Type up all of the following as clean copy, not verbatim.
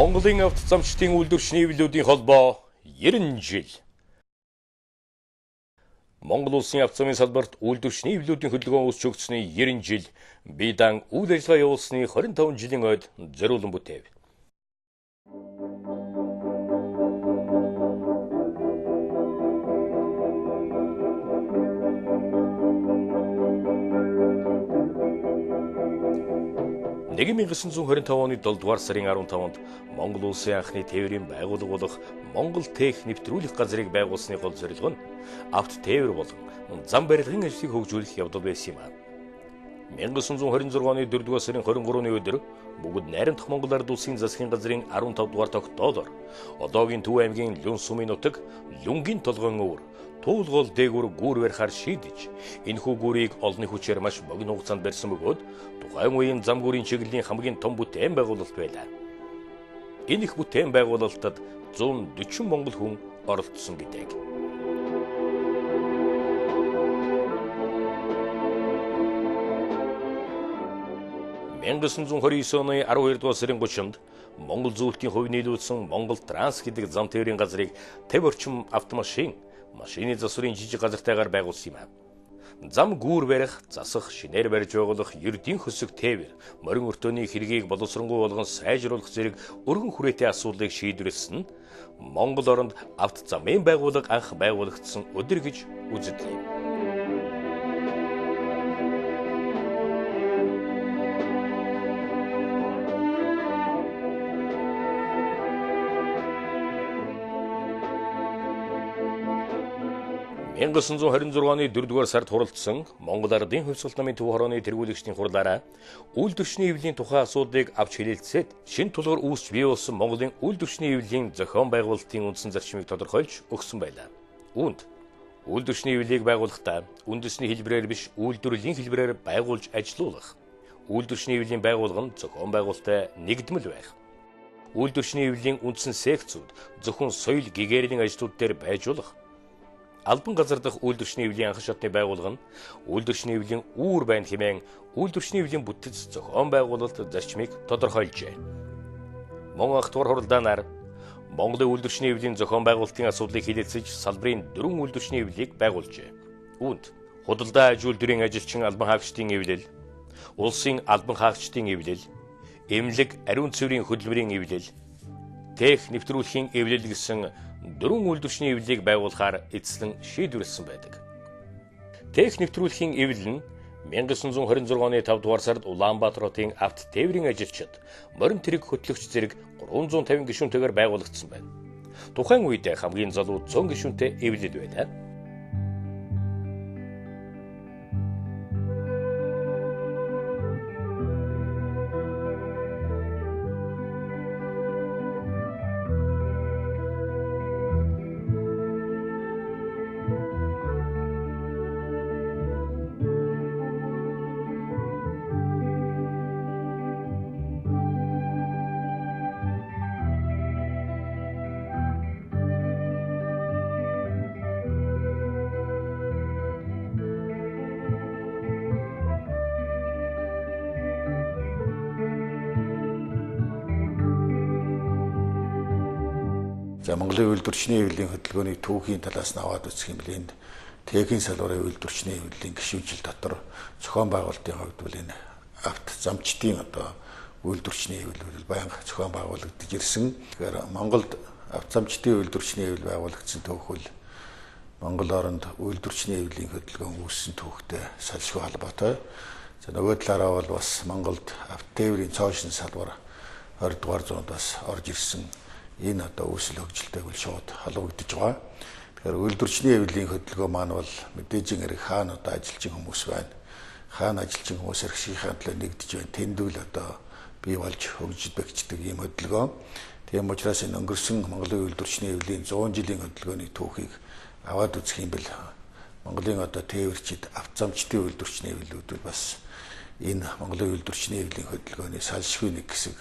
Монголын авто замчдын үйлдвэрчний хэвлэлүүдийн холбоо 90 жил. Монгол улсын авто замын салбарт үйлдвэрчний хэвлэлүүдийн хөдөлгөөн үүсч өгсөний 90 жил, бие даан үйл ажиллагаа явуулсны 25 жилийн ойд зориулан бүтээв. Нэг 1925 оны 7 дугаар сарын 15-нд Монгол улсын анхны тээврийн байгууллага болох Монгол Тех нэвтрүүлэх газрыг байгуулсны гол зорилго нь авто тээвэр болон зам барилгын ажлыг хөгжүүлэх явдал байсан юм. 1926 оны 4 дугаар сарын 23-ны өдөр бүгд найрамдах Монгол Ард улсын засгийн газрын 15 дугаар тогтоолоор одоогийн Төв аймгийн Люн сумын нутаг Люнгийн толгойн өвөр Туулгол дээгүүр гүүр барихаар шийдэж, энэхүү гүүрийг олонний хүчээр маш богино хугацаанд барьсан бөгөөд тухайн үеийн зам гүүрийн чиглэлийн хамгийн том бүтээн байгуулалт байлаа. Энэ их бүтээн байгуулалтад 140 монгол хүн оролцсон гэдэг. 1929 оны 12 дугаар сарын 30-нд Монгол зөвлөлтийн хувь нийлүүлсэн Монгол Транс гэдэг зам тээврийн газрыг 50 орчим автомашин машины засварын жижиг газартайгаар байгуулсан юм. Зам гүүр барих, засах, шинээр барьж байгуулах, ердийн хөсөг тээвэр, морин өртөөний хэргийг боловсронгуй болгон сайжруулах зэрэг өргөн хүрээтэй асуудлыг шийдвэрлсэн нь Монгол оронд авто замын байгууллага анх байгуулагдсан өдөр гэж үздэг юм. Мен 1926 оны 4 дугаар сард хуралдсан Монгол Ардын хувьсгалт намын төв хорооны тэргүүлэгчдийн хурлаараа үйлдвэрчний хэвлэлийн тухай асуудлыг авч хэлэлцээд шин тулгуур үүсч бий болсон Монголын үйлдвэрчний хэвлэлийн зохион байгуулалтын үндсэн зарчмыг тодорхойлж өгсөн байлаа. Үүнд үйлдвэрчний хэвлэлийг байгуулахдаа үндэсний хэлбэрээр биш үйлдвэрлэлийн хэлбэрээр байгуулж ажилуулах, үйлдвэрчний хэвлэлийн байгууллага нь зохион байгуулалттай нэгдмэл байх, үйлдвэрчний хэвлэлийн үндсэн секцүүд зөвхөн соёл гэгэрлийн ажлууд дээр байжуулах, албан газар дахь үйлдвэрчний хэвлэлийн анхан шатны байгууллага нь үйлдвэрчний хэвлэлийн үүр байна хэмээн үйлдвэрчний хэвлэлийн бүтэц зохион байгуулалт зарчмыг тодорхойлжээ. Мөн ах дугаар хуралдаанаар Монголын үйлдвэрчний хэвлэлийн зохион байгуулалтын асуудлыг хэлэлцэж салбарын 4 үйлдвэрчний хэвлэлийг байгуулжээ. Үүнд худалдаа аж үйлдвэрийн ажилчин албан хаагчдын хэвлэл, улсын албан хаагчдын хэвлэл, эмнэлэг ариун цэврийн хөдөлмөрийн хэвлэл, тех нэвтрүүлэхийн хэвлэл гэсэн 4 үйлдвэрчний хэвлэлийг байгуулахаар эзэслэн шийдвэрлсэн байдаг. Тех нэвтрүүлэхийн хэвлэл нь 1926 оны 5 дугаар сард Улаанбаатар хотын авто тээврийн ажилчид морин тэрэг хөтлөгч зэрэг 350 гишүүнтэйгээр байгуулагдсан байна. Тухайн үед хамгийн залуу 100 гишүүнтэй хэвлэл байлаа. За Монголын үйлдвэрчний хэвлэлийн хөдөлгөөний түүхийн талаас нь аваад үзэх юм бол энд техникийн салбарын үйлдвэрчний хэвлэлийн гишүүнжил дотор зохион байгуулалтын хувьд бол энэ авто замчдын үйлдвэрчний хэвлэл байнга зохион байгуулагдаж ирсэн. Тэгэхээр Монголд авто замчдын үйлдвэрчний хэвлэл байгуулагдсан түүх бол Монгол оронд үйлдвэрчний хэвлэлийн хөдөлгөөн үүссэн түүхтэй салшгүй холбоотой. За нөгөө талаараа бол бас Монголд авто тээврийн цоошин салбар 20 дугаар зуунд бас орж ирсэн. Энэ үүсэл хөгжилтэй бол шууд холбогдож байгаа. Тэгэхээр үйлдвэрчний хэвлэлийн хөдөлгөөн маань бол мэдээж хэрэг хаана ажилчин хүмүүс байна. Хаана ажилчин хүмүүс эрхшийнхаа төлөө нэгдэж байна. Тэндүүл бий болж хөгжиж бэгждэг ийм хөдөлгөөн. Тийм учраас энэ өнгөрсөн Монголын үйлдвэрчний хэвлэлийн 100 жилийн хөдөлгөөний түүхийг аваад үзэх юм бол Монголын тээвэрчид авто замчдын үйлдвэрчний хэвлэлүүд бас энэ Монголын үйлдвэрчний хэвлэлийн хөдөлгөөний салшгүй нэг хэсэг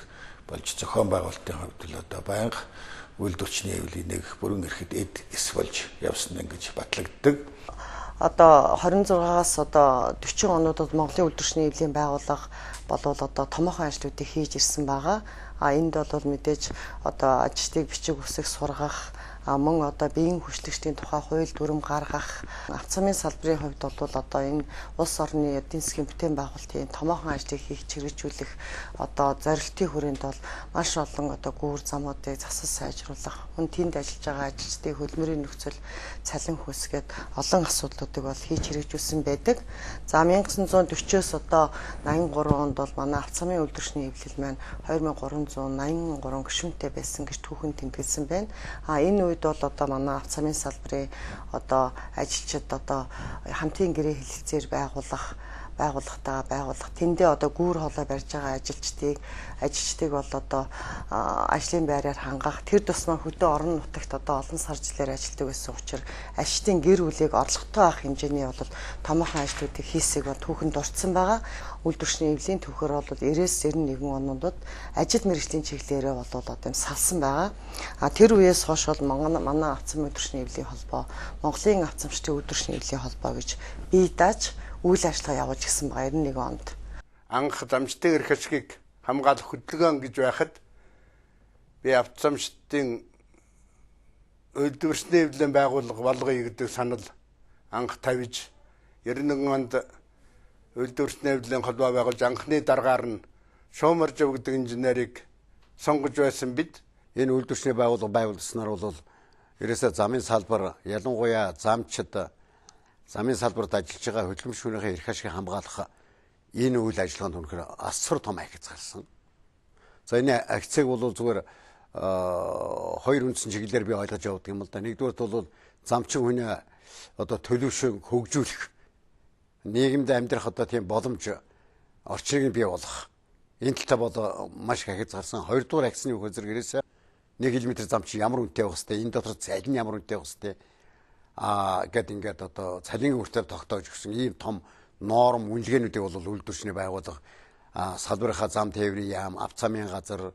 болж зохион байгуулалтын хувьд л байнга үйлдвэрчний хэвлэлийн нэг бүрэн эрхэд эд эс болж явсан гэж батлагддаг. одоо 26-аас одоо 40 онуудад Монголын үйлдвэрчний эвлийн байгууллага болвол одоо томоохон ажлуудыг хийж ирсэн байгаа. Энд бол мэдээж одоо ажилтныг бичиг үсэг сургах, мөн одоо биеийн хүчлэгчдийн тухай хууль дүрм гаргах, авто замын салбарын хувьд бол одоо энэ улс орны эдийн засгийн бүтээн байгуулалтын томоохон ажлыг хийх чиглэжүүлэх одоо зорилтын хүрээнд бол маш олон одоо гүүр замуудыг засаж сайжруулах, мөн тэнд ажиллаж байгаа ажилчдын хөдөлмөрийн нөхцөл цалин хөлсгээд олон асуудлуудыг бол хийж хэрэгжүүлсэн байдаг. За 1940-оос одоо 83 онд бол манай авто замын үйлдвэрчний эвлэл маань 2383 гишүүнтэй байсан гэж түүхэн тэмдэглэсэн байна. Энэ үед бол одоо манай авто замын салбарын одоо ажилчид одоо хамтын гэрээ хэлэлцээр байгуулах тэндээ одоо гүүр хоолой барьж байгаа ажилчдыг бол одоо ажлын байраар хангах, тэр тусмаа хөдөө орон нутагт одоо олон сар жилээр ажилладаг байсан учраас ажилчдын гэр бүлийг орлоготой авах хэмжээний бол томоохон ажлуудыг хийсийг түүхэнд дурдсан байгаа. Үйлдвэрчний эвлийн төвхөр бол 90-91 онуудад ажил мэргэжлийн чиглэлээрээ бол одоо юм салсан байгаа. Тэр үеэс хойш бол манай авто замын үйлдвэрчний эвлийн холбоо, Монголын авто замчдын үйлдвэрчний эвлийн холбоо гэж бие дааж үйл ажиллагаа явуулж гисэн байгаа 91 онд. Анх замчдын эрх ашгийг хамгаалах хөдөлгөөн гэж байхад би авто замчдын үйлдвэрчний эвлийн байгууллага болгоё гэдэг санал анх тавьж 91 онд үйлдвэрчний эвлийн холбоо байгуулж анхны дараагаар нь Шуумаржав гэдэг инженерийг сонгож байсан бид энэ үйлдвэрчний байгууллага байгуулснаар бол ерөөсөө замын салбар, ялангуяа замчид замын салбарт ажиллаж байгаа хөдөлмөрчүүдийн эрх ашгийг хамгаалах энэ үйл ажиллагаанд үнэхээр асар том ахиц гарсан. За энэ ахицыг бол зүгээр хоёр үндсэн чиглэлээр би ойлгож явдаг юм л да. Нэгдүгээрт бол замчин хүний одоо төлөвшин хөгжүүлэх, нийгэмд амьдрах одоо тийм боломж орчныг бий болгох. Энэ талтай бол маш их ахиц гарсан. Хоёрдугаар ахицны үг зэрэг ерөөсөө 1 км замчин ямар үнэтэй байх хэвээр, энэ дотор цалин ямар үнэтэй байх хэвээр ингээд одоо цалингийн үртээр тогтоож өгсөн ийм том норм үнэлгээнүүдийг бол үйлдвэрчний байгууллага салбарынхаа зам тээврийн яам, авто замын газар,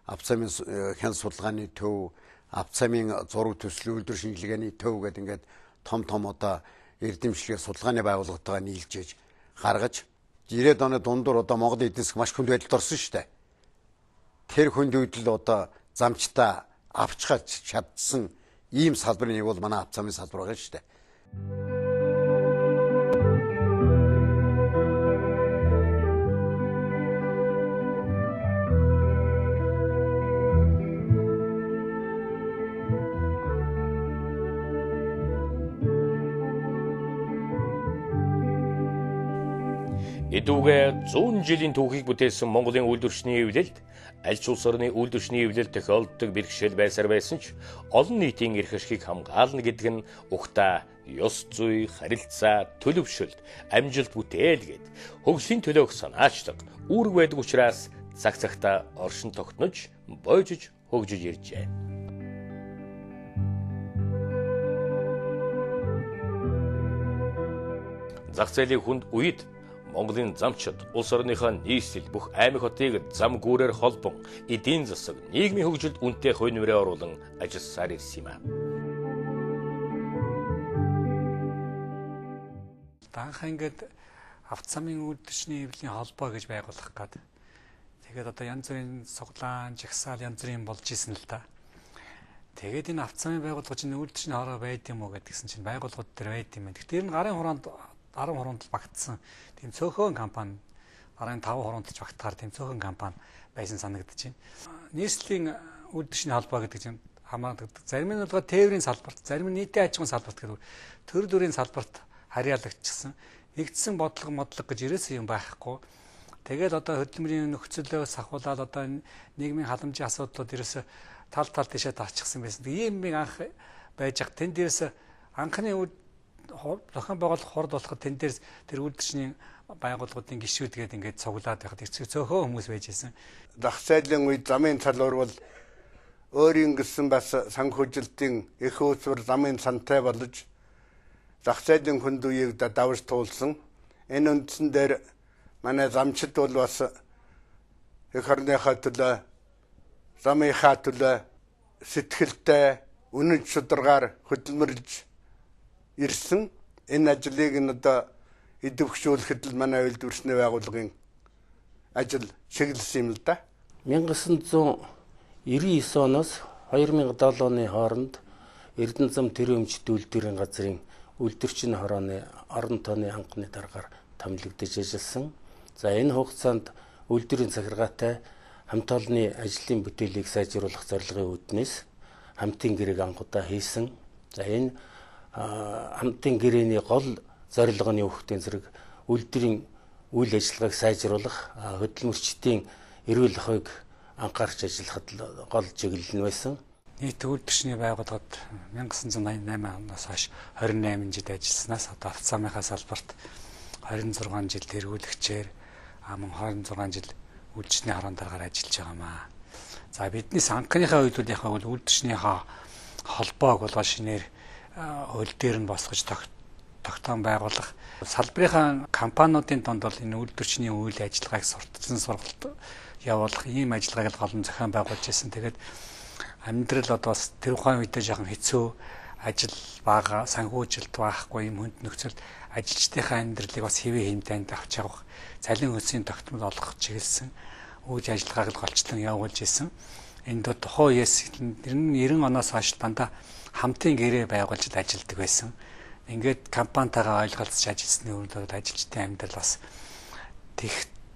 авто замын хяналт судалгааны төв, авто замын зураг төсөл, үйлдвэрчний шинжилгээний төв гэдэг ингээд том одоо эрдэмчлэг судалгааны байгууллагатайгаа нийлжээж гаргаж 90-ад оны дундуур одоо Монголын эдийн засаг маш хүнд байдалд орсон шүү дээ. Тэр хүнд үйдэл одоо замчтаа авчхаж чадсан ийм салбарын нэг бол манай авто замын салбар байгаа шүү дээ. Эдүүгээ 100 жилийн түүхийг бүтээсэн Монголын үйлдвэрчний эвлэлд аль ч улс орны үйлдвэрчний эвлэл тохиолддог бэрхшээл байсан ч олон нийтийн эрх ашгийг хамгаална гэдэг нь ухта ёс зүй, харилцаа, төлөвшөлт, амжилт бүтээлгээд хөгжлийн төлөөх санаачлаг үүрэг байдаг учраас цаг цагтаа оршин тогтнож, бойжиж, хөгжиж иржээ. Зах зээлийн хүнд үед Монголын замчид улс орныхоо нийслэл бүх аймаг хотыг зам гүүрээр холбон эдийн засаг, нийгмийн хөгжилд үнэтэй хувь нэмрээ оруулан ажилласаар ирсэн юм а. Анх ингээд авто замын үйлдвэрчний эвлийн холбоо гэж байгуулах гээд. Тэгээд одоо янз бүрийн суглаан, жагсаал янз бүрийн болж исэн л да. Тэгээд энэ авто замын байгууллага чинь үйлдвэрчний хороо байд юм уу гэдгсэн чинь байгууллагууд дээр байд юм байна. Тэгэхээр энэ гарын хороонд 10 хоронд багтсан тийм цөөхөн компани, гарын 5 хоронд ч багтахаар тийм цөөхөн компани байсан санагдаж байна. Нийслэлийн үйлдвэрчний холбоо гэдэг чинь хамаадаг. Зарим нь бол тээврийн салбарт, зарим нь нийтийн аж ахуйн салбарт гэдэг төр бүрийн салбарт харьяалагдчихсан. Нэгдсэн бодлого гэж ерөөсөө юм байхгүй. Тэгээд одоо хөдөлмөрийн нөхцөлөөс ахуулаад одоо нийгмийн халамжийн асуудлууд ерөөсөө тал тийшээ тарчихсан байсан. Ийм анх байж хат тэн дээрээс анхны зохион байгуулах хурд болоход тэн дээр тэр үйлдвэрчний байгууллагуудын гишүүд гээд ингээд цуглаад байхад цөөхөн хүмүүс байж байсан. Зах зээлийн үед замын салбар бол өөрийн гэсэн бас санхүүжилтийн их үүсвэр замын сантай болж зах зээлийн хүнд үеийг давж туулсан. Энэ үндсэн дээр манай замчид бол бас эх орныхаа төлөө, замынхаа төлөө сэтгэлтэй, үнэн чударгаар хөдөлмөрлж ирсэн. энэ ажлыг нь одоо идэвхжүүлэхэд л манай үйлдвэрчний байгууллагын ажил чиглэсэн юм л да. 1999 оноос 2007 оны хооронд Эрдэнэзам Тэрөмжид үйлдвэрийн газрын үйлдвэрчний хорооны орон тооны ханганы дараагаар томилогдож ажилласан. За энэ хугацаанд үйлдвэрийн захиргаатай хамт олонны ажлын бүтээлийг сайжруулах зорилгын үүднээс хамтын гэрээг анхудаа хийсэн. За энэ хамтын гэрээний гол зорилго нь юу гэхтэй зэрэг үйлдвэрийн үйл ажиллагааг сайжруулах, хөдөлмөрчдийн эрүүл ахуйг анхаарч ажиллахад гол чиглэл нь байсан. Нийт үйлдвэрчний байгууллагад 1988 оноос хойш 28 жил ажилласнаас одоо авто замынхаа салбарт 26 жил тэргүүлэгчээр мөн 26 жил үйлдвэрчний хорон дараагаар ажиллаж байгаамаа. За бидний анхныхаа үйлдвэрийнхаа бол үйлдвэрчнийхээ холбоог болгоо шинээр хууль дээр нь босгож тогтоон байгуулах. Салбарынхаа компаниудын донд бол энэ үйлдвэрчний үйл ажиллагааг сурталчилсан сургалт явуулах ийм ажиллагааг л голон зохион байгуулж байсан. Тэгээд амьдрал одоо бас тэр ухаан үедээ жоохон хэцүү, ажил бага, санхүүжилт байхгүй юм хүнд нөхцөлд ажилчдынхаа амьдралыг бас хэвээ хэмжээнд авч явах, цалин хөлсийн тогтмол олгох чиглэсэн үйл ажиллагааг л голчлон явуулж исэн. Энд тухайн үеэс 90 оноос хойш дандаа хамтын гэрээ байгуулж ажилладаг байсан. Ингээд компанитайгаа ойлголцож ажилласны үр дүнд ажилчдын амьдрал бас тех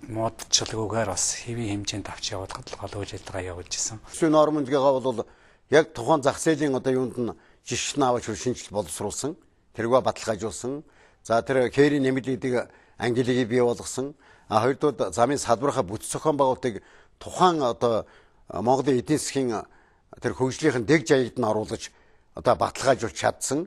модчлгүйгээр бас хэвийн хэмжээнд авч явуулахад л гол үйл ажиллагаа явуулж исэн. Төсвийн нормынгаа бол яг тухайн зах зээлийн одоо юунд нь жишг наваач шинжил боловсруулсан, тэргээ баталгаажуулсан. За тэр кэрийн нэмэлтийг ангилыг бий болгосон. Хоёрдугаар замын салбарынхаа бүтэц зохион байгуулалтыг тухайн одоо Монголын эдийн засгийн тэр хөгжлийнхэн дэг жаягд нь оруулж одоо баталгаажуулж чадсан.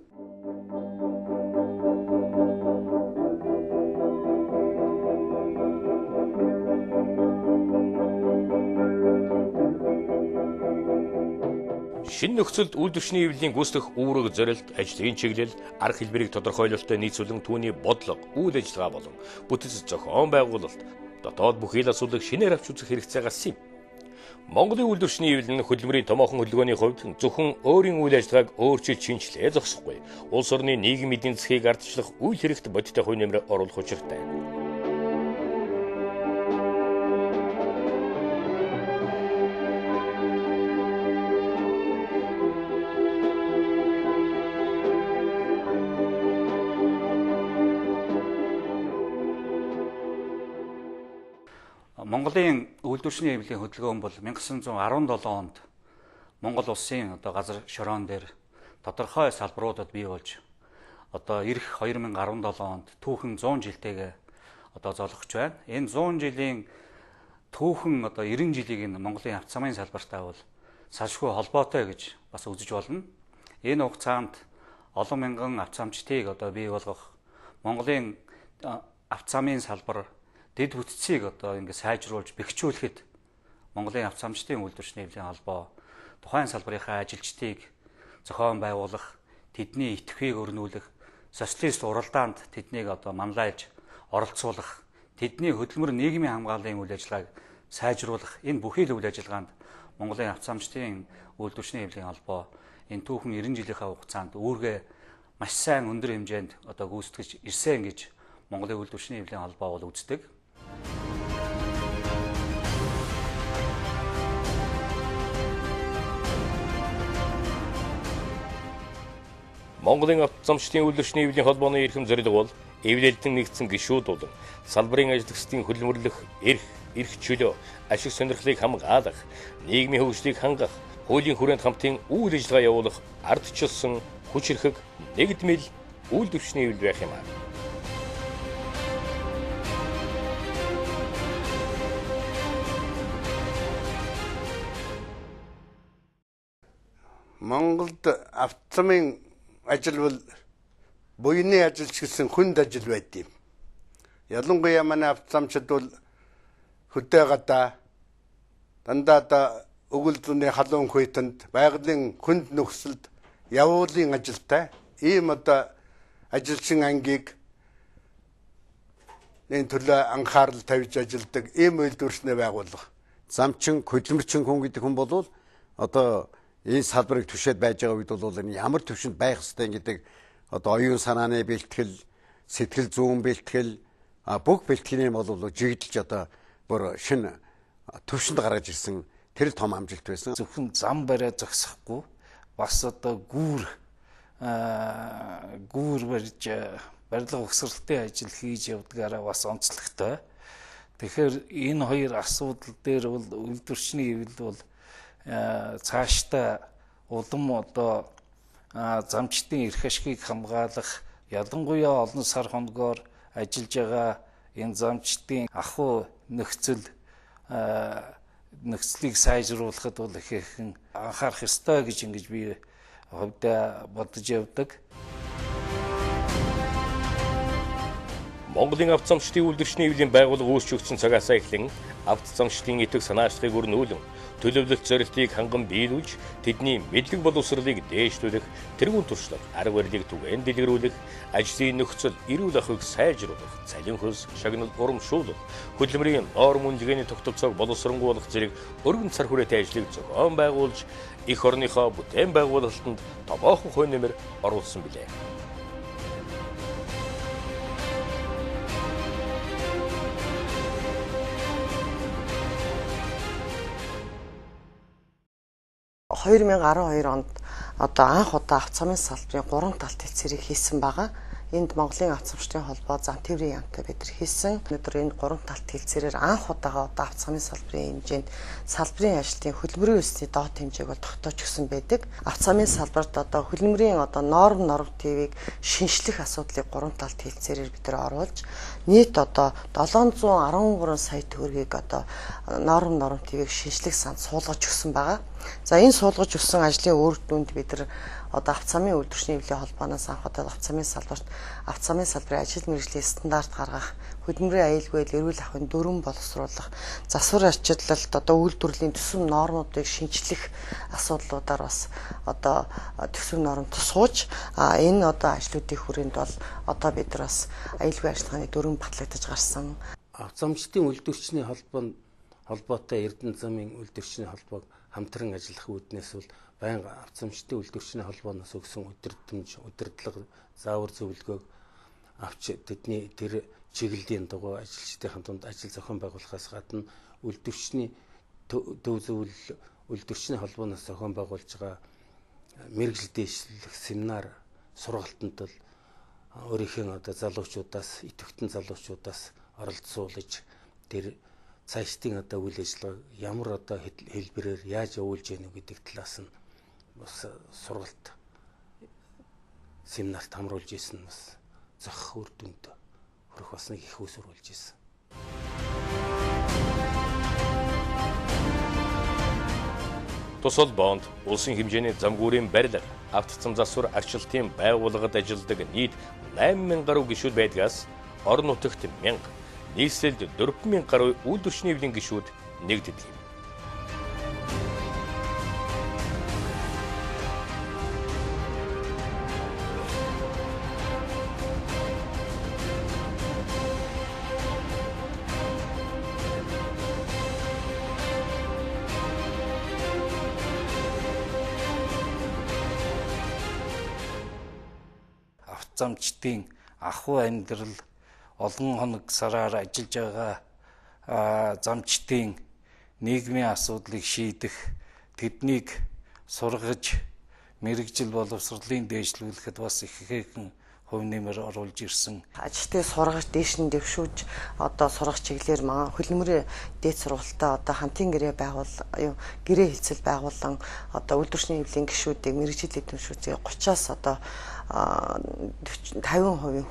Шинэ нөхцөлд үйлдвэрчний хэвлэлийн гүйцэтгэх үүрэг зорилт, ажлын чиглэл, арга хэлбэрийг тодорхойлолтой нийцүүлэн түүний бодлого, үйл ажиллагаа болон бүтэц зохион байгуулалт, дотоод бүхий л асуудлыг шинээр авч үзэх хэрэгцээ гарсан юм. Монголын үйлдвэрчний хэвлэл нь хөдөлмөрийн томоохон хөдөлгөөний хувьд зөвхөн өөрийн үйл ажиллагааг өөрчилж шинжилээ зогсохгүй. Улс орны нийгэм эдийн засгийг ардчлах үйл хэрэгт бодиттой хувь нэмрээ оруулах учиртай. Монголын үйлдвэрчний хэвлэлийн хөдөлгөөн бол 1917 онд Монгол улсын одоо газар шороон дээр тодорхой салбаруудад бий болж одоо ирэх 2017 онд түүхэн 100 жилтэйгээ одоо золгож байна. Энэ 100 жилийн түүхэн одоо 90 жилийг нь Монголын авто замын салбартаа бол салшгүй холбоотой гэж бас үзэж болно. Энэ хугацаанд олон мянган авто замчдыг одоо бий болгох Монголын авто замын салбар дэд бүтцийг одоо ингэ сайжруулж бэхжүүлэхэд Монголын авто замчдын үйлдвэрчний хэвлэлийн холбоо тухайн салбарынхаа ажилчдыг зохион байгуулах, тэдний идэвхийг өрнүүлэх, социалист уралдаанд тэднийг одоо манлайлж оролцуулах, тэдний хөдөлмөр нийгмийн хамгааллын үйл ажиллагааг сайжруулах энэ бүхий л үйл ажиллагаанд Монголын авто замчдын үйлдвэрчний хэвлэлийн холбоо энэ түүхэн 90 жилийнхаа хугацаанд үүргээ маш сайн өндөр хэмжээнд одоо гүйцэтгэж ирсэн гэж Монголын үйлдвэрчний хэвлэлийн холбоо бол үздэг. Монголын авто замчдын үйлдвэрчний хэвлэлийн холбооны эрхэм зорилго бол эвлэлтэн нэгдсэн гишүүд болон салбарын ажилтгчдын хөдөлмөрлөх эрх чөлөө, ашиг сонирхлыг хамгаалах, нийгмийн хөгжлийг хангах, хуулийн хүрээнд хамтын үйл ажиллагаа явуулах ардчилсан хүч хэрхэг нэгдмэл үйлдвэрчний хэвлэл байх юм аа. Монголд авто замын ажил бол буйны ажилч гэсэн хүнд ажил байд юм. Ялангуяа манай авто замчид бол хөдөө гадаа дандаа өгүүлбэрийн халуун хүйтэнд байгалийн хүнд нөхцөлд явуулын ажилтай ийм одоо ажилчин ангийг энэ төлөө анхаарал тавьж ажилладаг ийм үйлдвэрчний байгууллага. Замчин, хөдөлмөрчин хүн гэдэг хүн бол одоо энэ салбарыг түшээд байж байгаа үед бол энэ ямар төвшөнд байх ёстой гэдэг одоо оюун санааны бэлтгэл, сэтгэл зүйн бэлтгэл бүх бэлтгэлийн бол жигдэлж одоо бүр шинэ төвшөнд гаргаж ирсэн тэр том амжилт байсан. Зөвхөн зам бариа зогсохгүй бас одоо гүүр барьж барилга угсралтын ажил хийж явдгаараа бас онцлогтой. Тэгэхээр энэ хоёр асуудал дээр бол үйлдвэрчний хэвлэл бол цаашдаа улам одоо замчдын эрх ашгийг хамгаалах, ялангуяа олон сар хоногоор ажиллаж байгаа энэ замчдын ахуй нөхцөлийг сайжруулахад бол ихээхэн анхаарах ёстой гэж ингэж би хувьдаа бодож явдаг. Монголын авто замчдын үйлдвэрчний хэвлэлийн байгууллага үүсч өгсөн цагаас эхлэн авто замчдын итгэх санаачлагыг өрнүүлэн төлөвлөлт зорилтыг ханган биелүүлж тэдний мэдлэг боловсролыг дээшлүүлэх, тэргуун туршлага, арга барилыг түгээн дэлгэрүүлэх, ажлын нөхцөл эрүүл ахуйг сайжруулах, цалин хөлс, шагнал урамшуулах, хөдөлмөрийн норм үнэлгээний тогтолцоог боловсронгуйлах зэрэг өргөн цар хүрээтэй ажлыг зохион байгуулж эх орныхоо бүтээн байгуулалтанд томоохон хувь нэмэр оруулсан билээ. – 2012 онд одоо анх удаа авто замын салбарын 3 талт хэлцээрийг хийсэн байгаа. Энд Монголын авто замчдын холбоо, зам тээврийн яамтай бид нар хийсэн. Өнөөдөр энэ 3 талт хэлцээрээр анх удаага одоо авто замын салбарын хэмжээнд салбарын ажлын хөдөлмөрийн өсний доод хэмжээг бол тогтоож өгсөн байдаг. Авто замын салбарт одоо хөдөлмөрийн одоо нормативыг шинжлэх асуудлыг 3 талт хэлцээрээр бид нар оруулж нийт одоо 713 сая төгрөгийг одоо нормативыг шинжлэх санд суулгаж өгсөн байгаа. За энэ суулгаж өгсөн ажлын үр дүнд бид нар одоо авто замын үйлдвэрчний хэвлэлийн холбооноос анх удаа авто замын салбарт авто замын салбарын ажил мэргэжлийн стандарт гаргах, хөдөлмөрийн аюулгүй эрүүл ахуйн дүрэн боловсруулах, засвар арчиллалт одоо үйлдвэрлэлийн төсөв нормуудыг шинжлэх асуудлуудаар бас одоо төсөв нормд сууж энэ одоо ажлуудын хүрээнд бол одоо бид нар бас аюулгүй ажиллагааны дүрэн батлагдаж гарсан. Авто замчдын үйлдвэрчний холбоотой Эрдэнэ замын үйлдвэрчний холбоог хамтран ажиллах үүднээс бол байнга авто замчдын үйлдвэрчний холбооноос өгсөн удирдлага, заавар зөвлөгөөг авч тэдний тэр чиглэлийн дугуй ажилчдын дунд ажил зохион байгуулахаас гадна үйлдвэрчний төв зөвлөл үйлдвэрчний холбооноос зохион байгуулж байгаа мэргэжил дэвшлэх семинар сургалтанд бол өөрийнхөө одоо залуучуудаас, идэвхтэн залуучуудаас оролцуулж тэр цаашдын одоо үйл ажиллагааг ямар одоо хэлбэрээр яаж явуулж яах вэ гэдэг талаас нь бас сургалт семинарт хамруулж исэн бас зохих үр дүнд хүрэх бас нэг их усруулж исэн. Тус холбоонд улсын хэмжээний замгүүрийн барилга, авто зам засвар арчилтын байгууллагад ажилладаг нийт 8000 гаруй гишүүд байдгаас орон нутагт 1000, нийслэлд 4000 гаруй үйлдвэрчний хэвлэлийн гишүүд нэгддэг юм. Замчдын ахуй амьдрал олон хоног сараар ажиллаж байгаа замчдын нийгмийн асуудлыг шийдэх, тэднийг сургаж мэрэгжил боловсролын дээшлүүлэхэд бас ихээхэн хувь нэмэр оруулж ирсэн. Ажилтныг сургаж дээш нь дэвшүүлж одоо сургах чиглэлээр хөдөлмөрийн дээд сургалтаа одоо хамтын гэрээ гэрээ хэлцэл байгуулан одоо үйлдвэрчний хэвлэлийн гишүүдийг мэрэгжил эзэмшүүлж 30-аас одоо 50%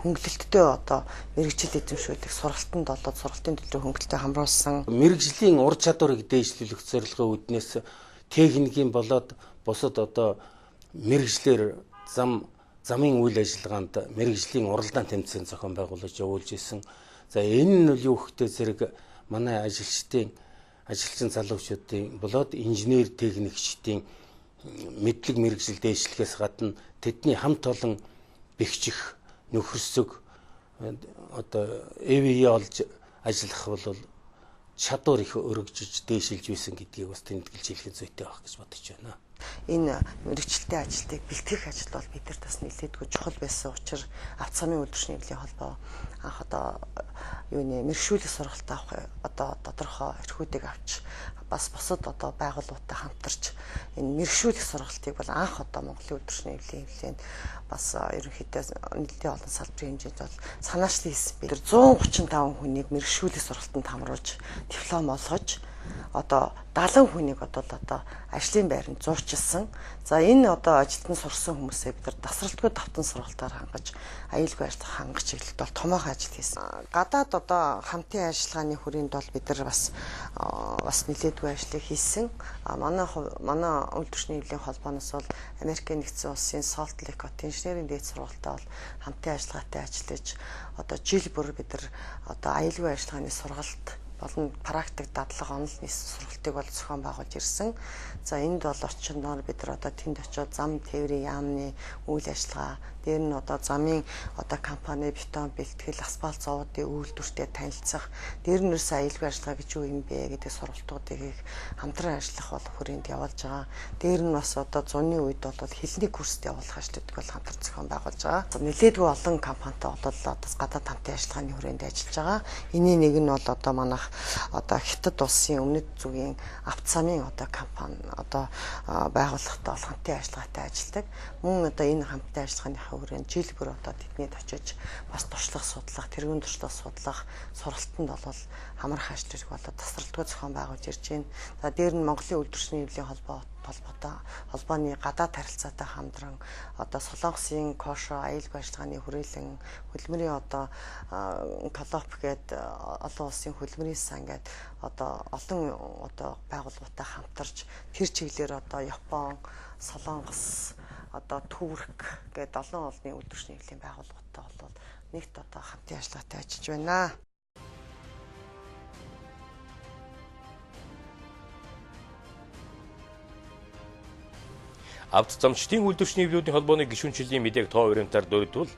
хөнгөлөлттэй одоо мэрэгжил эзэмшүүлэх сургалтанд болоод сургалтын төлөв хөнгөлөлтөд хамруулсан. Мэрэгжлийн ур чадварыг дээшлүүлэх зорилгын үүднээс техникийн болоод бусад одоо мэрэгжлэр замын үйл ажиллагаанд мэрэгжлийн уралдаан тэмцээн зохион байгуулж явуулж исэн. За энэ нь юу гэхтэй зэрэг манай ажилчин залуучуудын болоод инженер техникчдийн мэдлэг мэрэгжил дээшлэхээс гадна тэдний хамт олон бэхжих, нөхөрсөг одоо EVE олж ажиллах бол чадвар их өргөжж дээшилж байсан гэдгийг бас тэмдэглэж хэлэх зүйтэй байх гэж бодож байна. Энэ мэрэгчлэлтэй ажилтныг бэлтгэх ажил бол бид нар бас нэлээдгүй чухал байсан учраас авто замын үйлдвэрчний эвлийн холбоо анх одоо мэрэгшүүлэх сургалт авах одоо тодорхой эрхүүдийг авч бас бусад одоо байгууллагуудтай хамтарч энэ мэрэгшүүлэх сургалтыг бол анх одоо Монголын үйлдвэрчний эвлийн хөвлөнд бас ерөнхийдөө нэлээд олон салбарын хэмжээнд бол санаачлан хийсэн. Бид 135 хүнийг мэрэгшүүлэх сургалтанд хамруулж диплом олгож одоо 70 хүнийг одоо ажлын байранд зуучилсан. За энэ одоо ажилтан сурсан хүмүүсээ бид нар тасралтгүй давтан сургалтаар хангаж аюулгүй ажиллах хангах чиглэлд бол томоохон ажил хийсэн. Гадаад одоо хамтын ажиллагааны хүрээнд бол бид нар бас нэлээдгүй ажлыг хийсэн. Манай үйлдвэрчний эвлийн холбооноос бол Америкийн нэгдсэн улсын Salt Lake хотын инженерийн дээд сургалтаа бол хамтын ажиллагаатай ажиллаж одоо жил бүр бид нар одоо аюулгүй ажиллагааны сургалт болон практик дадлага онол нийслэл сургалтыг бол зохион байгуулж ирсэн. За энд бол очиндоор бид нар одоо тэнд очиод зам тээврийн яамны үйл ажиллагаа, дээр нь одоо замын одоо компани бетон бэлтгэл, асфальт зовоодын үйлдвэртэй танилцах, дээр нь ерөөсөө аюулгүй ажиллагаа гэж юу юм бэ гэдэг сургалтуудыг их хамтран ажиллах бол хүрээнд явуулж байгаа. Дээр нь бас одоо зуны үед бол хэлний курст явуулах ажлуудыг бол хамтран зохион байгуулж байгаа. Нэлээдгүй олон компанитай одоо гадаад хамтын ажиллагааны хүрээнд ажиллаж байгаа. Энийн нэг нь бол одоо манайх одоо Хятад улсын өмнөд зүгийн авто замын одоо компани одоо байгууллагатай бол хамтын ажиллагаатай ажилладаг. Мөн одоо энэ хамтын ажиллагааныхаа хүрээнд жил бүр одоо тэднийд очиж бас туршлага судлах, тэргуун туршлага судлах сургалтанд бол хамрах ажлыг болоод тасралтгүй зохион байгуулж ирж байна. За дээр нь Монголын үйлдвэрчний эвлийн холбооны гадаад харилцаатай хамтран одоо Солонгосын Кошо аюулгүй ажиллагааны хүрээлэн хөдөлмөрийн одоо Колоп гээд олон улсын хөдөлмөрийн сан гээд одоо олон одоо байгууллагатай хамтарч тэр чиглэлээр одоо Япон, Солонгос, одоо Турк гээд олон улсын үйлдвэрчний эвлийн байгууллагатай бол нэгт одоо хамтын ажиллагаатай ажиллаж байна. Авто замчдын үйлдвэрчний эвлүүдийн холбооны гишүүнчлэлийн мэдээг тоо уриамтаар дөрөвдвөл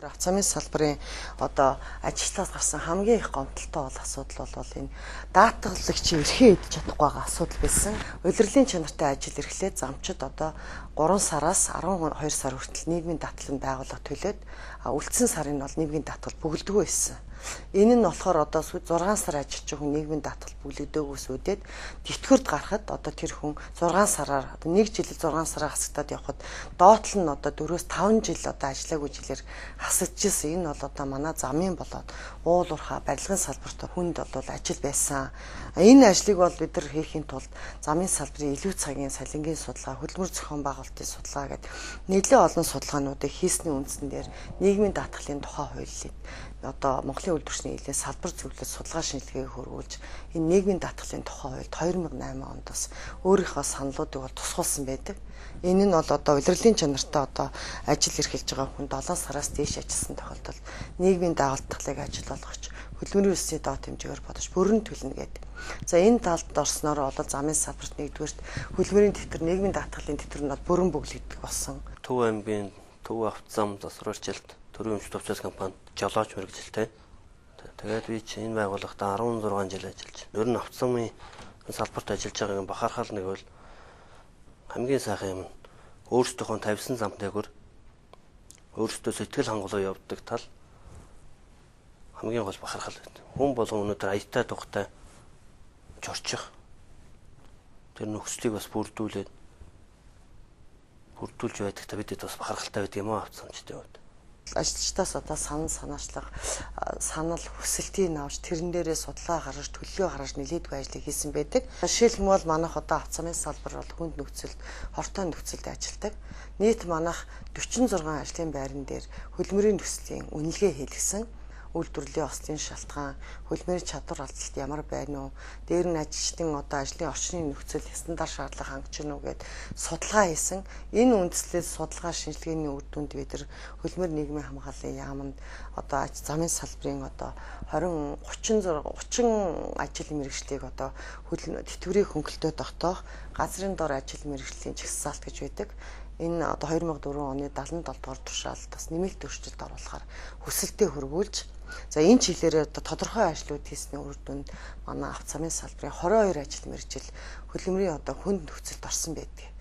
авто замын салбарын одоо ажилтнаас гарсан хамгийн их гомдолтой бол асуудал бол энэ даатгалагч эрхээ идэж чадахгүй байгаа асуудал байсан. Улирлын чанартай ажил эрхлээд замчид одоо 3 сараас 12 сар хүртэл нийгмийн даатгалын байгууллага төлөөд үлдсэн сарын бол нийгмийн даатгал бүгэлдэггүй байсан. Энэ нь болохоор одоо 6 сар ажиллаж байгаа хүн нийгмийн даатгал бүлэгдээгүйс үүдээд тэтгэврт гарахад одоо тэр хүн 6 сараар одоо 1 жилд 6 сараа хасагдаад явхад доотлол нь одоо 4-5 жил одоо ажиллаагүй жилээр хасагдчихсэн. Энэ бол одоо манай замын болоод уул уурхай барилгын салбарт хүнд бол ажил байсан. Энэ ажлыг бол бид нар хийхийн тулд замын салбарын илүү цагийн салингийн судалгаа, хөдөлмөр зохион байгуулалтын судалгаа гэдэг нэлээд олон судалгаануудыг хийсний үндсэн дээр нийгмийн даатгалын тухай хуулийг одоо Монголын үйлдвэрчний эвлийн салбар зөвлөлд судалгаа шинжилгээг хөрвүүлж энэ нийгмийн даатгалын тухай хуульд 2008 онд бас өөрийнхөө саналуудыг бол тусгуулсан байдаг. Энэ нь бол одоо улирлын чанартай одоо ажил эрхэлж байгаа хүн 7 сараас дээш ажилласан тохиолдолд нийгмийн даатгалыг ажил болгож хөдөлмөрийн үлсний доод хэмжээгээр бодож бүрэн төлнө гэдэг. За энэ талд орсноор бол замын салбарт нэгдүгээрт хөдөлмөрийн тэтгэр, нийгмийн даатгалын тэтгэр нь бүрэн бүглэгдэх болсон. Төв аймгийн Төв авто зам засварчлалт төрийн өмч төвчс компанид жолооч мэргэжилтэй. Тэгээд би чинь энэ байгууллагад 16 жил ажиллаж. Ер нь авто замын салбарт ажиллаж байгаагийн бахархал нэг бол хамгийн сайхан юм. Өөрсдийнхөө тавьсан зам дээгүүр өөрсдөө сэтгэл хангалуун явдаг тал хамгийн гол бахархал байна. Хүн болгон өнөөдөр аятай тухтай жорчих. Тэр нөхцөлийг бас бүрдүүлж байдагта бидэд бас бахархалтай байд юм аа авто замчдын хувьд. Ажилчдаас одоо санал хүсэлтийг авч тэрэн дээрээ судалгаа гаргаж төлөвлөгөө гаргаж нэлээдгүй ажлыг хийсэн байдаг. Жишээлбэл манайх одоо авто замын салбар бол хүнд нөхцөлд, хортой нөхцөлд ажилладаг. Нийт манайх 46 ажлын байран дээр хөдөлмөрийн төслийн үнэлгээ хийлгэсэн. Үйлдвэрлэлийн ослын шалтгаан, хөдөлмөрийн чадвар алдалт ямар байна уу? Дээр нь ажилчдын одоо ажлын орчны нөхцөл стандарт шаардлага хангаж байна уу гэд судалгаа хийсэн. Энэ үндслэл судалгаа шинжилгээний үр дүнд бид нар хөдөлмөр нийгмийн хамгааллын яамд одоо замын салбарын одоо 30 ажил мэргэжлийг одоо тэтгэврийн хөнгөлтөд тогтоох газрын дор ажил мэргэжлийн жагсаалт гэж байдаг. Энэ одоо 2004 оны 77 дугаар туршаалд бас нэмэлт өөрчлөлт оруулахаар хүсэлтэд хөрвүүлж За энэ чиглэлээр одоо тодорхой ажлууд хийсний үр дүнд манай авто замын салбарын 22 ажил мэргэжил хөдөлмөрийн одоо хүнд нөхцөлд орсон байдаг.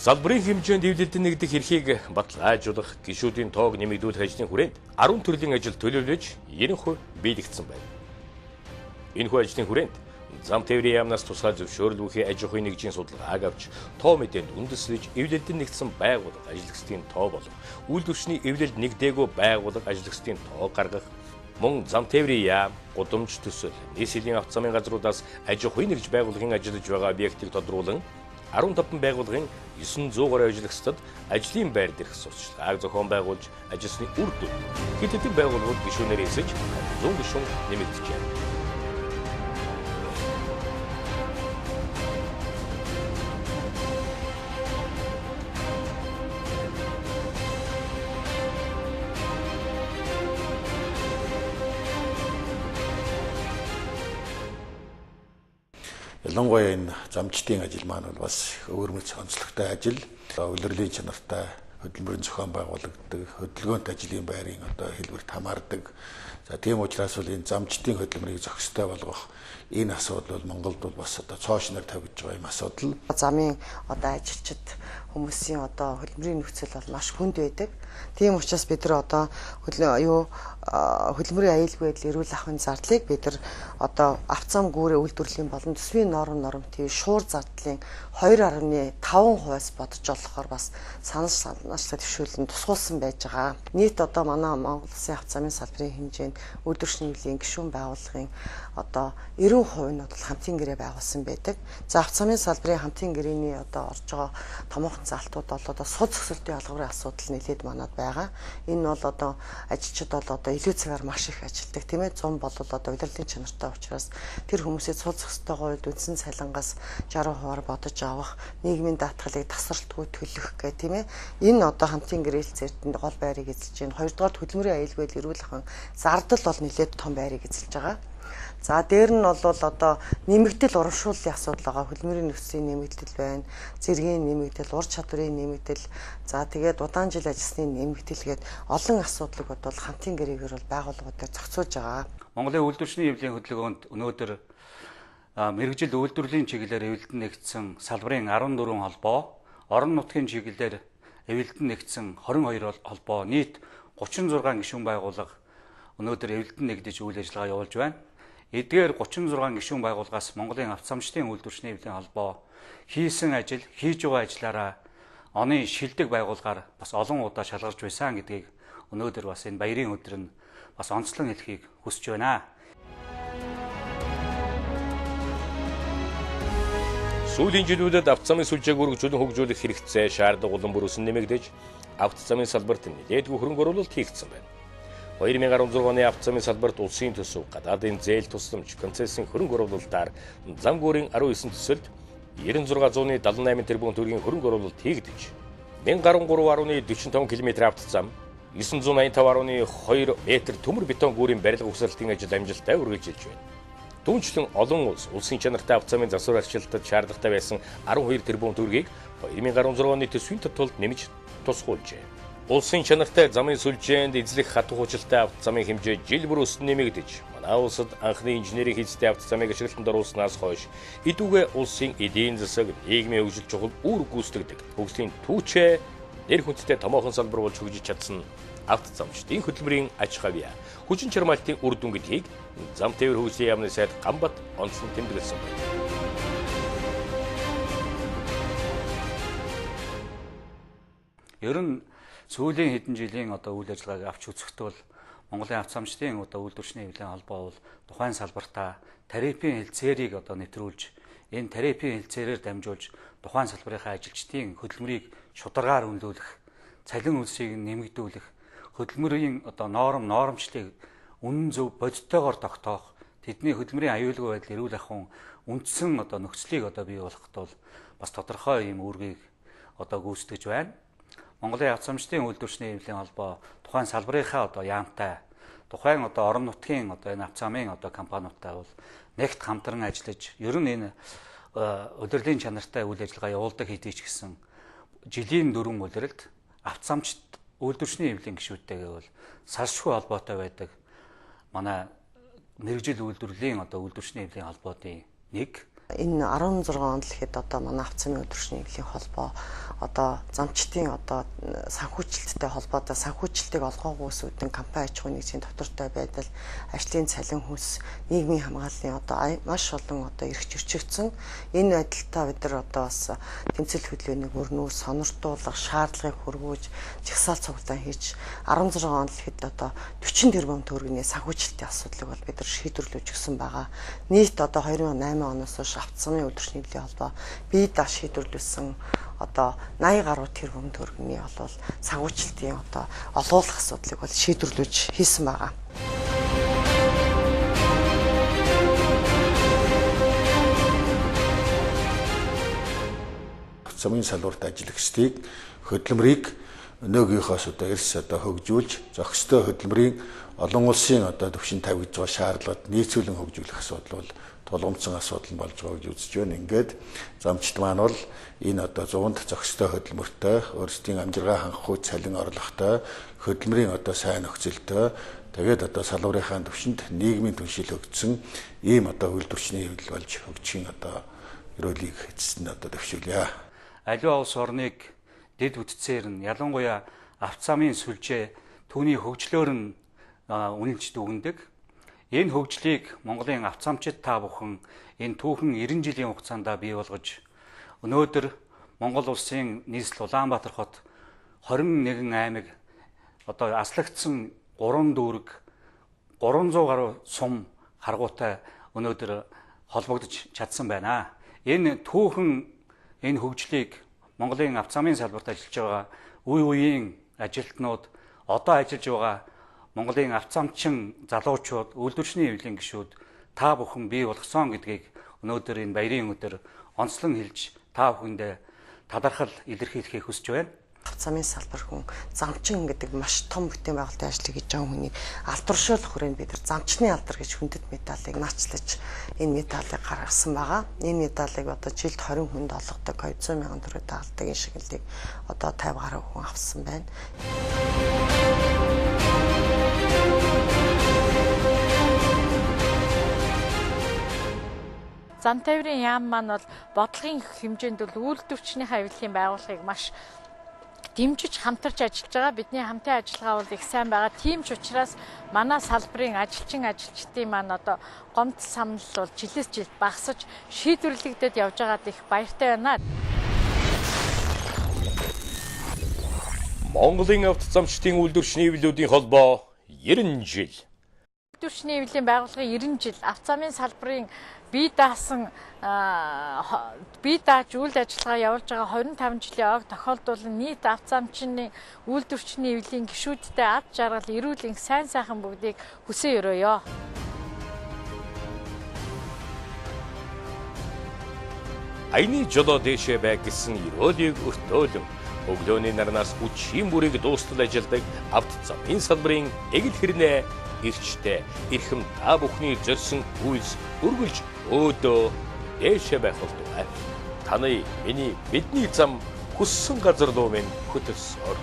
Салбарын хэмжээнд эвлэлдэн нэгдэх эрхийг баталгаажуулах, гишүүдийн тоог нэмэгдүүлэх ажлын хүрээнд 10 төрлийн ажил төлөвлөж 90% биелэгдсэн байна. Энэхүү ажлын хүрээнд зам тээврийн яамнаас тусгай зөвшөөрлөхийн аж ахуйн нэгжийн судалгааг авч тоо мэдээнд үндэслэж эвлэлдэн нэгдсэн байгууллага ажиллагчдын тоо болон үйлдвэрчний эвлэлд нэгдээгүй байгууллага ажиллагчдын тоо гаргах, мөн зам тээврийн яам, гудамж төсөл, нийслэлийн авто замын газруудаас аж ахуйн нэгж байгууллагын ажиллаж байгаа объектыг тодруулан 15 байгууллагын 900 гаруй ажиллагчдад ажлын байр дээрх сурталчилгааг зохион байгуулж ажилласны үр дүнд хэд хэдэн байгууллагууд гишүүнээр эсэж 100 гишүүн нэмэгдэжээ. Ялангуяа энэ замчдын ажил маань бол бас өвөрмөц онцлогтой ажил. Улирлын чанартай хөдөлмөрийн зохион байгуулагддаг, хөдөлгөөнт ажлын байрын одоо хэлбэрт хамаардаг. За тийм учраас бол энэ замчдын хөдөлмөрийг зохистой болгох энэ асуудал бол Монголд бол бас одоо цоошноор тавьж байгаа юм асуудал. Замын одоо ажилчид хүмүүсийн одоо хөдөлмөрийн нөхцөл бол маш хүнд байдаг. Тийм учраас бид нар одоо хөдөлмөрийн аюулгүй байдал эрүүл ахуйн зардлыг бид нар одоо авто зам гүүрээ үйлдвэрлэлийн болон төсвийн нормтын шуур зардлын 2.5%-аас бодож болохоор бас санаачлал төвшүүлэн тусгуулсан байж байгаа. Нийт одоо манай Монгол Улсын авто замын салбарын хэмжээнд үйлдвэрчний эвлэлийн гишүүн байгууллагын одоо 90% нь бол хамтын гэрээ байгуулсан байдаг. За авто замын салбарын хамтын гэрээний одоо орж байгаа томоохон залтууд бол одоо суд зохицолтын алгаврын асуудал нэлээд манад байгаа. Энэ бол одоо ажилчид бол одоо илүү цагаар маш их ажилладаг тийм ээ. 100 бол одоо удирдлагын чанартай учраас тэр хүмүүсийн суд зохицолтойгоо үндсэн цалингаас 60%-аар бодож авах, нийгмийн даатгалыг тасралтгүй төлөх гэх тийм ээ. Энэ одоо хамтын гэрээлцээртэнд гол байрыг эзэлж байна. Хоёрдугаар хөдөлмөрийн аюулгүй байдал эрүүл ахуйн зардал бол нэлээд том байрыг эзэлж байгаа. За дээр нь бол одоо нэмэгдэл урамшууллын асуудал байгаа. Хөдөлмөрийн нөхцөлийн нэмэгдэл байна. Зэргийн нэмэгдэл, ур чадварын нэмэгдэл, за тэгээд удаан жил ажилласны нэмэгдэл гээд олон асуудлыг бодвол хамтын гэрээгээр бол байгууллагуудаар зохицуулж байгаа. Монголын үйлдвэрчний эвлэлийн хөдөлгөөнд өнөөдөр мэргэжил үйлдвэрлэлийн чиглэлээр эвлэлдэн нэгдсэн салбарын 14 холбоо, орон нутгийн чиглэлээр эвлэлдэн нэгдсэн 22 холбоо, нийт 36 гишүүн байгууллага өнөөдөр эвлэлдэн нэгдэж үйл ажиллагаа явуулж байна. Эдгээр 36 гишүүн байгууллагаас Монголын авто замчдын үйлдвэрчний эвлэлийн холбоо хийсэн ажил, хийж байгаа ажлаараа оны шилдэг байгууллагаар бас олон удаа шалгарч байсан гэдгийг өнөөдөр бас энэ баярын өдөр нь бас онцлон хэлхийг хүсэж байна. Сүүлийн жилүүдэд авто замын сүлжээг өргөжүүлэн хөгжүүлэх хэрэгцээ шаардлагатай улам бүр өсөн нэмэгдэж, авто замын салбарт нэлээдгүй хөрөнгө оруулалт хийгдсэн байна. 2016 оны авто замын салбарт улсын төсөв, гадаадын зээл тусламж, концессийн хөрөнгө оруулалтаар зам гүүрийн 19 төсөлд 9678 тэрбум төгрөгийн хөрөнгө оруулалт хийгдэж, 1013.45 км авто зам, 985.2 м төмөр бетон гүүрийн барилга угсралтын ажил амжилттай үргэлжилж байна. Түүнчлэн олон улс улсын чанартай авто замын засвар арчилтад шаардлагатай байсан 12 тэрбум төгрөгийг 2016 оны төсвийн туталд нэмж тусгуулжээ. Улсын чанартай замын сүлжээнд эзлэх хатуу хуучилтай авто замын хэмжээ жил бүр өсөн нэмэгдэж, манай улсад анхны инженерийн хийцтэй авто замыг ашиглалтанд оруулснаас хойш идүүгээ улсын эдийн засаг, нийгмийн хөгжил чухал үүрэг гүйцэтгэдэг хөгжлийн түүчээ нэр хүндтэй томоохон салбар болж хөгжиж чадсан авто замчдын хөдөлмөрийн аж ахуй, хүчин чармаалтын үр дүн гэдгийг зам тээвэр хөгжлийн яамны сайд Гамбат онцлон тэмдэглэсэн байна. Ер нь сүүлийн хэдэн жилийн одоо үйл ажиллагааг авч үзэхдээ бол Монголын авто замчдын одоо үйлдвэрчний эвлэлийн холбоо бол тухайн салбартаа тарифын хэлцээрийг одоо нэвтрүүлж, энэ тарифын хэлцээрээр дамжуулж тухайн салбарынхаа ажилчдын хөдөлмөрийг шударгаар үнэлүүлэх, цалин үлсийг нэмэгдүүлэх, хөдөлмөрийн одоо нормчлыг үнэн зөв бодиттойгоор тогтоох, тэдний хөдөлмөрийн аюулгүй байдал эрүүл ахуйн үндсэн одоо нөхцөлийг одоо бий болгоход бол бас тодорхой юм үүргийг одоо гүйцэтгэж байна. Монголын авто замчдын үйлдвэрчний эвлэлийн холбоо тухайн салбарынхаа одоо яамтай, тухайн одоо орон нутгийн одоо энэ авто замын одоо компаниудтай бол нэгт хамтран ажиллаж ер нь энэ удирдлагын чанартай үйл ажиллагаа явуулдаг хэдий ч гэсэн жилийн дөрвөн улиралд автозамчт үйлдвэрчний эвлийн гишүүдтэйгээ бол салшгүй холбоотой байдаг манай мэрэгжил үйлдвэрлэлийн үйлдвэрчний эвлийн холбооны нэг. Энэ 16 онд л ихэд манай автозамын үйлдвэрчний эвлийн холбоо замчтын санхүүжилттэй холбоотой санхүүжилтийг олгоогүй үүдэн компани аж ахуйн нэгжийн доктортой байдал, ажлын цалин хөлс, нийгмийн хамгааллын маш олон эрх зөрчигдсөн. Энэ байдалтай бид нар бас тэмцэл хөдөлгөөнийг өрнүү сониртуулах, шаардлагыг хөргөөж, жагсаал цуглаан хийж 16 онд л ихэд 40 тэрбум төгрөгийн санхүүжилтийн асуудлыг бол бид нар шийдвэрлэж өгсөн байгаа. Нийт 2008 оноос хойш автозамын үйлдвэрчний эвлийн холбоо бие даа шийдвэрлүүлсэн 80 гаруй тэрбум төгрөгийн бол санхүүжилтийн олуулах асуудлыг бол шийдвэрлэж хийсэн байгаа. Замын салбарт ажиллагчдыг хөдөлмөрийг нөгөөхөөс эрс хөгжүүлж зохистой хөдөлмөрийн олон улсын төвшин тавьж байгаа шаардлагад нийцүүлэн хөгжүүлэх асуудал бол тулгымцсан асуудал болж байгаа гэж үзэж байна. Ингээд замчт маань бол энэ 100-д зохистой хөдөлмөртэй, өөрсдийн амжиргаа хангахгүй цалин орлоготой, хөдөлмөрийн сайн нөхцөлтэй, тэгээд салбарынхаа төвшөнд нийгмийн түншил өгсөн ийм үйлдвэрчний хэвлэл болж хөгжихийн ерөөлийг эцэст нь төвшүүлье. Аливаа улс орныг дэд үтцээр нь ялангуяа автозамын сүлжээ түүний хөгжлөөр нь үнэлж дүгнэдэг. Энэ хөгжлийг Монголын автозамчид та бүхэн энэ түүхэн 90 жилийн хугацаанд бий болгож өнөөдөр Монгол улсын нийслэл Улаанбаатар хот 21 аймаг аслагдсан 3 дүүрэг 300 гаруй сум харгуутай өнөөдөр холбогдож чадсан байна. Энэ түүхэн энэ хөгжлийг Монголын автозамын салбарт ажиллаж байгаа үе үеийн ажилтнууд одоо ажиллаж байгаа Монголын автозамчин залуучууд, үйлдвэрчний эвлийн гишүүд та бүхэн бий болгосон гэдгийг өнөөдөр энэ баярын өдөр онцлон хэлж та бүхэндээ талархал илэрхийлэхийг хүсэж байна. Автозамын салбар хүн замчин гэдэг маш том бүтээн байгуулалтын ажлыг хийж байгаа хүний алдаршуулах хүрээнд бид нар замчны алдар гэж хүндэт медалыг наачлаж энэ медалыг гаргасан байгаа. Энэ медалыг жилд 20 хүнд олгодог 200 мянган төгрөг дагалдаг энэ шигнэлийг 50 гаруй хүн авсан байна. Зам тээврийн яам маань бол бодлогын хэмжээнд бол үйлдвэрчний хавьлын байгууллагыг маш дэмжиж хамтарч ажиллаж байгаа. Бидний хамтын ажиллагаа бол их сайн байгаа. Тийм ч учраас манай салбарын ажилчдын маань гомдол самнал бол жилээс жилд багасж шийдвэрлэгдээд явж байгаад их баяртай байна. Монголын автозамчдын үйлдвэрчний эвлэлүүдийн холбоо 90 жил. Үйлдвэрчний эвлэлийн байгууллагын 90 жил автозамын салбарын бие дааж үйл ажиллагаа явуулж байгаа 25 жилийн ойг тохиолдуулан нийт автозамчны үйлдвэрчний эвлийн гишүүдтэй ад жаргал, эрүүл энх, сайн сайхан бүгдийг хүсэн өрөөё. Аяны жолоо дэшээ байг гэсэн ерөөлийг өртөөлөн өглөөний нарнаас үчийн бүрийг дуустал ажилдаг автозамын салбарын эгэл хэрнээ ирчтэй эрхэм та бүхний зорьсон үйлс үргэлж өөдөө дэшээ байх болтугай. Таны бидний зам хүссэн газар руу минь хөтөлсөөр.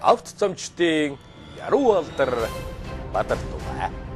Автозамчдын яруу алдар Бадардугай.